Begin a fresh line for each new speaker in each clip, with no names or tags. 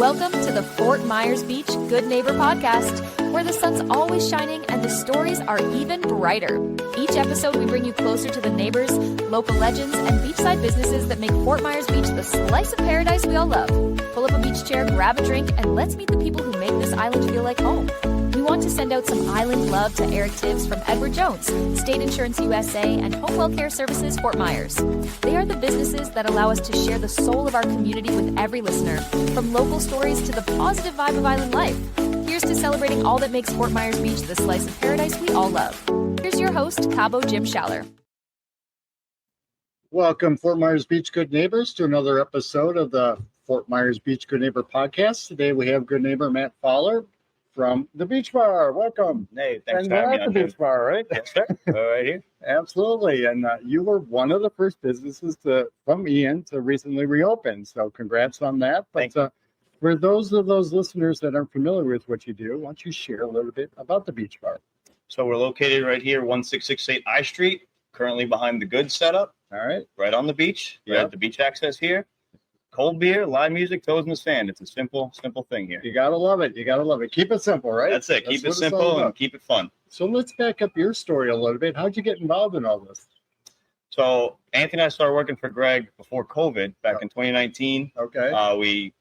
Welcome to the Fort Myers Beach Good Neighbor podcast, where the sun's always shining and the stories are even brighter. Each episode, we bring you closer to the neighbors, local legends, and beachside businesses that make Fort Myers Beach the slice of paradise we all love. Pull up a beach chair, grab a drink, and let's meet the people who make this island feel like home. We want to send out some island love to Eric Tibbs from Edward Jones, State Insurance USA, and Home Well Services Fort Myers. They are the businesses that allow us to share the soul of our community with every listener, from local stories to the positive vibe of island life. Here's to celebrating all that makes Fort Myers Beach the slice of paradise we all love. Here's your host, Cabo Jim Schaller.
Welcome, Fort Myers Beach Good Neighbors, to another episode of the Fort Myers Beach Good Neighbor podcast. Today we have good neighbor Matt Fowler from the Beach Bar. Welcome.
Hey, thanks
and
for having me
at
on
the Beach Bar, right?
Yes, sir. Right here.
Absolutely. And you were one of the first businesses from Ian to recently reopen. So congrats on that. But for those of those listeners that aren't familiar with what you do, why don't you share a little bit about the Beach Bar?
So we're located right here, 1668 I Street, currently behind the good setup.
All right.
Right on the beach. You have the beach access here. Cold beer, live music, toes in the sand. It's a simple thing here.
You got to love it. You got to love it. Keep it simple, right?
That's it. Keep it simple and keep it fun.
So let's back up your story a little bit. How'd you get involved in all this?
So Anthony and I started working for Greg before COVID back in 2019.
Okay.
We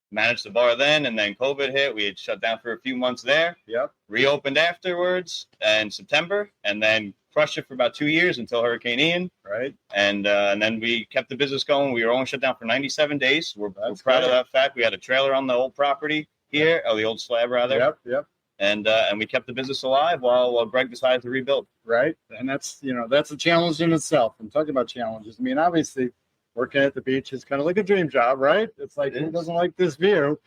managed the bar then, and then COVID hit. We had shut down for a few months there.
Yep.
Reopened afterwards in September, and then crushed it for about 2 years until Hurricane Ian.
Right.
And then we kept the business going. We were only shut down for 97 days. We're proud of that fact. We had a trailer on the old property here, or the old slab rather.
Yep.
And we kept the business alive while Greg decided to rebuild.
Right. And that's a challenge in itself. I'm talking about challenges. I mean, obviously, working at the beach is kind of like a dream job, right? It's like, who doesn't like this view?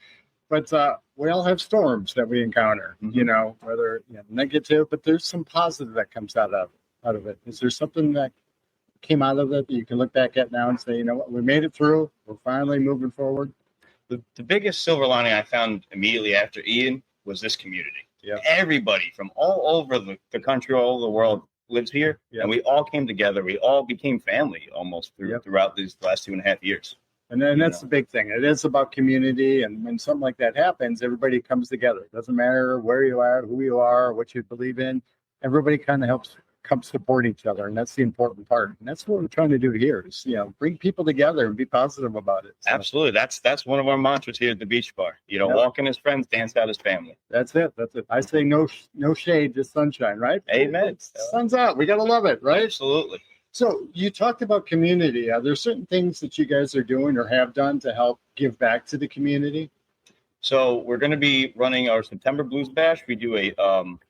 But we all have storms that we encounter, whether negative, but there's some positive that comes out of it. Is there something that came out of it that you can look back at now and say, you know what, we made it through. We're finally moving forward.
The biggest silver lining I found immediately after Ian was this community.
Yeah.
Everybody from all over the country, all over the world lives here.
Yep.
And we all came together. We all became family almost throughout these last 2.5 years.
And then that's the big thing. It is about community. And when something like that happens, everybody comes together. It doesn't matter where you are, who you are, what you believe in. Everybody kind of helps come support each other. And that's the important part. And that's what we're trying to do here is, bring people together and be positive about it. So.
Absolutely. That's one of our mantras here at the Beach Bar. Walk in as friends, dance out as family.
That's it. I say no shade, just sunshine, right?
Amen.
Sun's out. We got to love it, right?
Absolutely.
So you talked about community. Are there certain things that you guys are doing or have done to help give back to the community?
So we're going to be running our September Blues Bash. We do a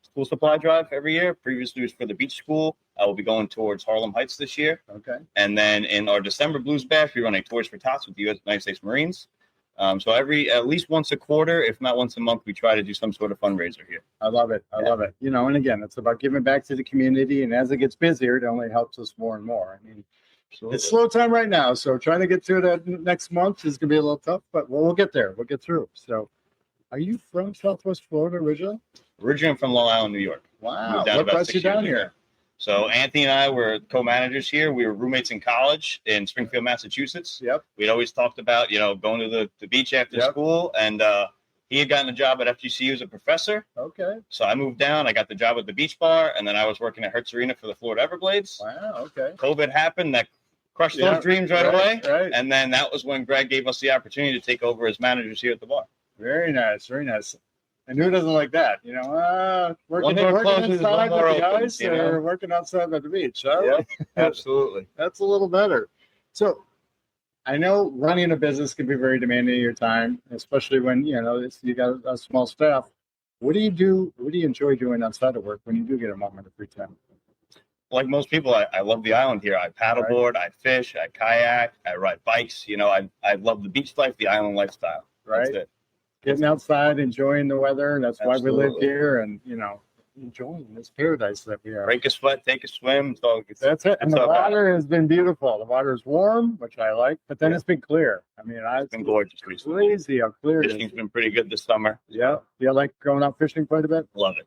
school supply drive every year. Previously was for the beach school. I will be going towards Harlem Heights this year.
Okay.
And then in our December Blues Bash, we run a Tours for Tots with the United States Marines. So at least once a quarter, if not once a month, we try to do some sort of fundraiser here.
I love it. I love it. And again, it's about giving back to the community. And as it gets busier, it only helps us more and more. I mean, It's slow time right now. So trying to get through that next month is going to be a little tough, but we'll get there. We'll get through. So are you from Southwest Florida originally?
Originally from Long Island, New York.
Wow. What brought you down here?
So Anthony and I were co-managers here. We were roommates in college in Springfield, Massachusetts.
Yep.
We'd always talked about, going to the beach after school. And he had gotten a job at FGCU as a professor.
Okay.
So I moved down. I got the job at the Beach Bar. And then I was working at Hertz Arena for the Florida Everblades.
Wow. Okay.
COVID happened. That crushed those dreams right away.
Right.
And then that was when Greg gave us the opportunity to take over as managers here at the bar.
Very nice. Very nice. And who doesn't like that? Working inside with the guys or working outside at the beach. Huh?
Yeah, absolutely.
That's a little better. So I know running a business can be very demanding of your time, especially when, you got a small staff. What do you do? What do you enjoy doing outside of work when you do get a moment of free time?
Like most people, I love the island here. I paddleboard, I fish, I kayak, I ride bikes. I love the beach life, the island lifestyle.
Right.
That's it.
Getting outside, enjoying the weather. That's
Absolutely.
why we live here and, enjoying this paradise that we are.
Break a sweat, take a swim.
That's it. And the water has been beautiful. The water is warm, which I like, but then it's been clear. I mean,
it's been gorgeous recently.
Crazy how clear it is.
Fishing's been pretty good this summer.
Yeah. Do you like going out fishing quite a bit?
Love it.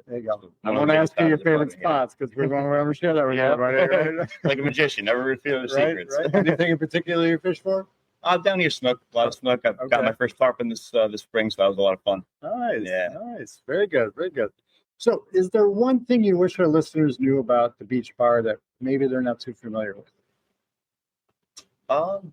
There you go. I want to ask you your favorite spots because we're going to ever share that with you. Right?
Like a magician, never reveal the secrets.
Right. Anything in particular you fish for?
Down here, snook, a lot of snook. I've got my first tarpon this spring, so that was a lot of fun.
Nice.
Yeah.
Nice. Very good. Very good. So is there one thing you wish our listeners knew about the beach bar that maybe they're not too familiar with?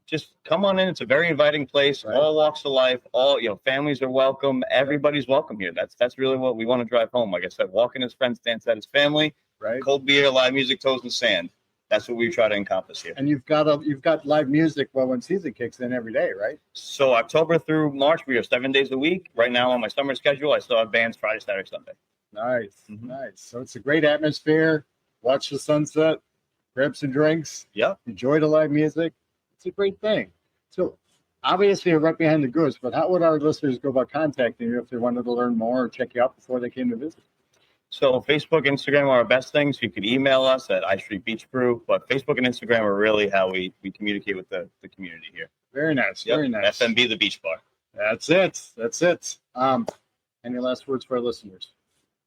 Just come on in. It's a very inviting place.
Right.
All walks of life. All families are welcome. Everybody's welcome here. That's really what we want to drive home. Like I said, walk in as friends, dance at his family.
Right.
Cold beer, live music, toes in the sand. That's what we try to encompass here.
And you've got live music when season kicks in every day, right?
So October through March, we are 7 days a week. Right now on my summer schedule, I still have bands Friday, Saturday, Sunday.
Nice. Nice. So it's a great atmosphere. Watch the sunset. Grab some drinks.
Yeah.
Enjoy the live music. It's a great thing. So obviously you're right behind the goose, but how would our listeners go about contacting you if they wanted to learn more or check you out before they came to visit?
So Facebook, Instagram are our best things. You could email us at iStreet Beach Brew, but Facebook and Instagram are really how we communicate with the community here.
Very nice.
Yep.
Very nice.
FMB, the beach bar.
That's it. That's it. Any last words for our listeners?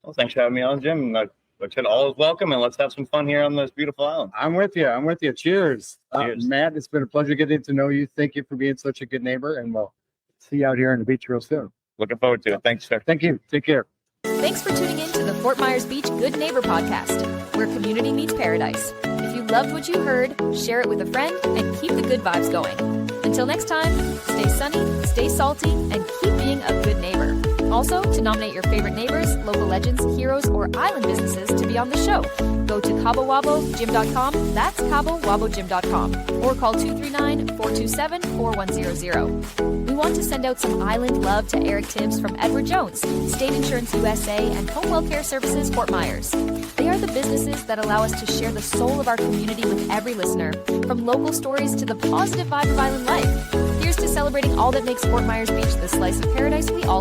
Well, thanks for having me on, Jim. Like I said, all is welcome, and let's have some fun here on this beautiful island.
I'm with you. I'm with you. Cheers.
Cheers.
Matt, it's been a pleasure getting to know you. Thank you for being such a good neighbor, and we'll see you out here on the beach real soon.
Looking forward to it. Thanks, sir.
Thank you. Take care.
Thanks for tuning in to the Fort Myers Beach Good Neighbor podcast, where community meets paradise. If you loved what you heard, share it with a friend and keep the good vibes going. Until next time, stay sunny, stay salty, and keep being a good neighbor. Also, to nominate your favorite neighbors, local legends, heroes, or island businesses to be on the show, go to CaboWaboGym.com, that's CaboWaboGym.com, or call 239-427-4100. We want to send out some island love to Eric Tibbs from Edward Jones, State Insurance USA, and Home Well Care Services Fort Myers. They are the businesses that allow us to share the soul of our community with every listener, from local stories to the positive vibe of island life. Here's to celebrating all that makes Fort Myers Beach the slice of paradise we all